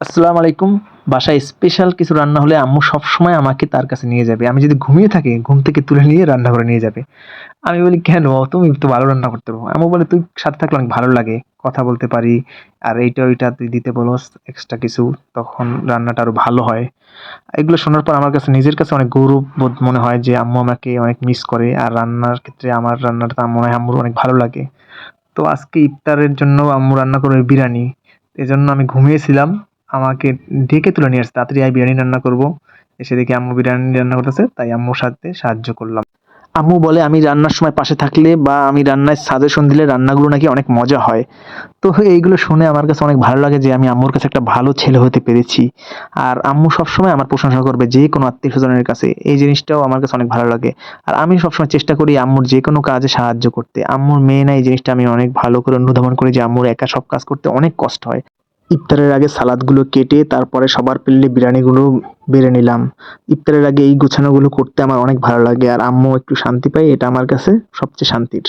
আসসালামু আলাইকুম। বাসায় স্পেশাল কিছু রান্না হলে আম্মু সবসময় আমাকে তার কাছে নিয়ে যাবে। আমি যদি ঘুমিয়ে থাকি, ঘুম থেকে তুলে নিয়ে রান্নাঘরে নিয়ে যাবে। আমি বলি, "কেন? তুমি তো ভালো রান্না করতে পারো।" আম্মু বলে, "তুই সাথে থাকলে অনেক ভালো লাগে। কথা বলতে পারি। আর এইটা ওইটা তুই দিতে বলস এক্সট্রা কিছু। তখন রান্নাটা আরো ভালো হয়।" এগুলো শোনার পর আমার কাছে নিজের কাছে অনেক গৌরববোধ মনে হয় যে আম্মু আমাকে অনেক মিস করে। আর রান্নার ক্ষেত্রে আমার রান্নাটা মনে হয় আম্মুর অনেক ভালো লাগে। তো আজকে ইফতারের জন্য আম্মু রান্না করবে বিরিয়ানি। এজন্য আমি ঘুমিয়েছিলাম। আমাকে ডেকে তুলে নিয়ে আসছে, "তাড়াতাড়ি আয় বিরিয়ানি রান্না করব।" এসে দেখি আম্মু বিরিয়ানি রান্না করতেছে, তাই আম্মুর সাথে সাহায্য করলাম। আম্মু বলে আমি রান্নার সময় পাশে থাকলে বা আমি রান্নায় সাজেশন দিলে রান্নাগুলো নাকি অনেক মজা হয়। তো এইগুলো শুনে আমার কাছে অনেক ভালো লাগে যে আমি আম্মুর কাছে একটা ভালো ছেলে হতে পেরেছি। আর আম্মু সবসময় আমার প্রশংসা করবে যেকোনো আত্মীয়স্বজনের কাছে। এই জিনিসটাও আমার কাছে অনেক ভালো লাগে। আর আমি সবসময় চেষ্টা করি আম্মুর যেকোনো কাজে সাহায্য করতে। আম্মুর মেয়ে না, এই জিনিসটা আমি অনেক ভালো করে অনুধাবন করি যে আম্মুর একা সব কাজ করতে অনেক কষ্ট হয়। ইফতারের আগে সালাদগুলো কেটে তারপরে সবার প্লেটে বিরিয়ানিগুলো বেড়ে নিলাম। ইফতারের আগে এই গোছানোগুলো করতে আমার অনেক ভালো লাগে। আর আম্মু একটু শান্তি পায়, এটা আমার কাছে সবচেয়ে শান্তির।